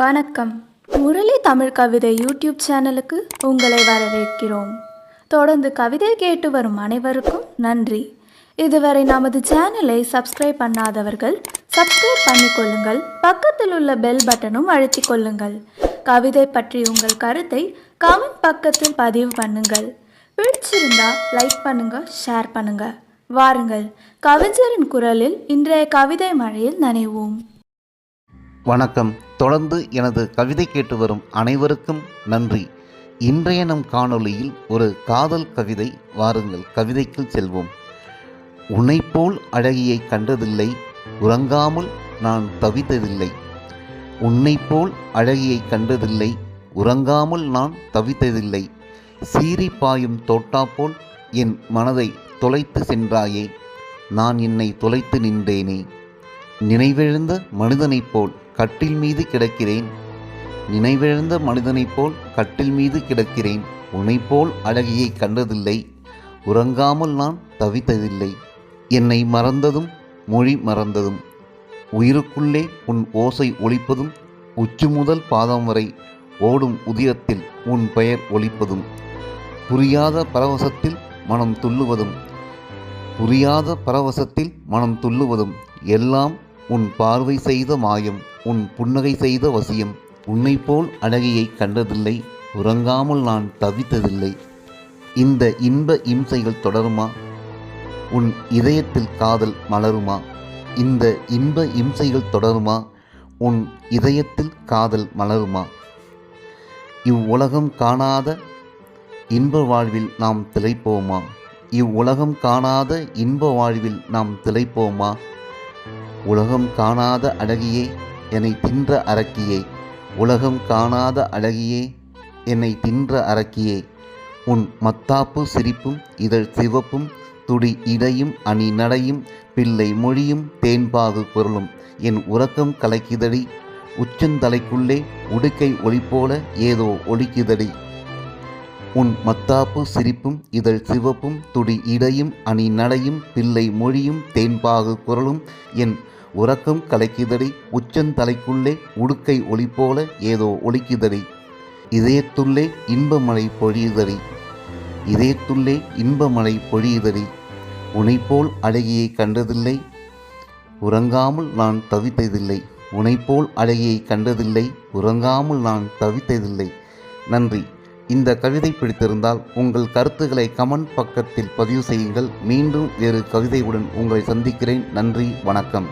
வணக்கம். முரளி தமிழ் கவிதை யூடியூப் சேனலுக்கு உங்களை வரவேற்கிறோம். தொடர்ந்து கவிதை கேட்டு வரும் அனைவருக்கும் நன்றி. இதுவரை நமது சேனலை சப்ஸ்கிரைப் பண்ணாதவர்கள் சப்ஸ்கிரைப் பண்ணிக்கொள்ளுங்கள். பக்கத்தில் உள்ள பெல் பட்டனும் அழுத்திக் கொள்ளுங்கள். கவிதை பற்றி உங்கள் கருத்தை கமெண்ட் பக்கத்தில் பதிவு பண்ணுங்கள். பிடிச்சிருந்தா லைக் பண்ணுங்க, ஷேர் பண்ணுங்க. வாருங்கள், கவிஞரின் குரலில் இன்றைய கவிதை மழையில் நனைவோம். வணக்கம். தொடர்ந்து எனது கவிதை கேட்டு வரும் அனைவருக்கும் நன்றி. இன்றைய நம் காணொளியில் ஒரு காதல் கவிதை. வாருங்கள், கவிதைக்குள் செல்வோம். உன்னைப்போல் அழகியை கண்டதில்லை, உறங்காமல் நான் தவித்ததில்லை. உன்னைப்போல் அழகியை கண்டதில்லை, உறங்காமல் நான் தவித்ததில்லை. சீறி பாயும் தோட்டாப்போல் என் மனதை தொலைத்து சென்றாயே, நான் என்னை தொலைத்து நின்றேனே. நினைவிழந்த மனிதனைப் போல் கட்டில் மீது கிடக்கிறேன். நினைவிழந்த மனிதனைப் போல் கட்டில் மீது கிடக்கிறேன். உன்னைப்போல் அழகியை கண்டதில்லை, உறங்காமல் நான் தவித்ததில்லை. என்னை மறந்ததும் மொழி மறந்ததும், உயிருக்குள்ளே உன் ஓசை ஒலிப்பதும், உச்சி முதல் பாதம் வரை ஓடும் உதிரத்தில் உன் பெயர் ஒலிப்பதும், புரியாத பரவசத்தில் மனம் துள்ளுவதும், புரியாத பரவசத்தில் மனம் துள்ளுவதும், எல்லாம் உன் பார்வை செய்த மாயம், உன் புன்னகை செய்த வசியம். உன்னைப்போல் அழகியை கண்டதில்லை, உறங்காமல் நான் தவித்ததில்லை. இந்த இன்ப இம்சைகள் தொடருமா? உன் இதயத்தில் காதல் மலருமா? இந்த இன்ப இம்சைகள் தொடருமா? உன் இதயத்தில் காதல் மலருமா? இவ்வுலகம் காணாத இன்ப வாழ்வில் நாம் திளைப்போமா? இவ்வுலகம் காணாத இன்ப வாழ்வில் நாம் திளைப்போமா? உலகம் காணாத அழகியே, என்னை தின்ற அரக்கியே. உலகம் காணாத அழகியே, என்னை தின்ற அரக்கியே. உன் மத்தாப்பு சிரிப்பும் இதழ் சிவப்பும், துடி இடையும் அணி நடையும், பிள்ளை மொழியும் தேன்பாகு குரலும் என் உறக்கம் கலைக்குதடி. உச்சந்தலைக்குள்ளே உடுக்கை ஒளி போல ஏதோ ஒலிக்குதடி. உன் மத்தாப்பு சிரிப்பும் இதழ் சிவப்பும், துடி இடையும் அணி நடையும், பிள்ளை மொழியும் தேன்பாகு குரலும் என் உறக்கம் கலைக்குதடி. உச்சந்தலைக்குள்ளே உடுக்கை ஒளி போல ஏதோ ஒலிக்குதடி. இதயத்துள்ளே இன்பமழை பொழியுதடி. இதயத்துள்ளே இன்பமழை பொழியுதடி. உன்னைப்போல் அழகியை கண்டதில்லை, உறங்காமல் நான் தவித்ததில்லை. உன்னைப்போல் அழகியை கண்டதில்லை, உறங்காமல் நான் தவித்ததில்லை. நன்றி. இந்த கவிதை பிடித்திருந்தால் உங்கள் கருத்துக்களை கமெண்ட் பக்கத்தில் பதிவு செய்யுங்கள். மீண்டும் வேறு கவிதையுடன் உங்களை சந்திக்கிறேன். நன்றி, வணக்கம்.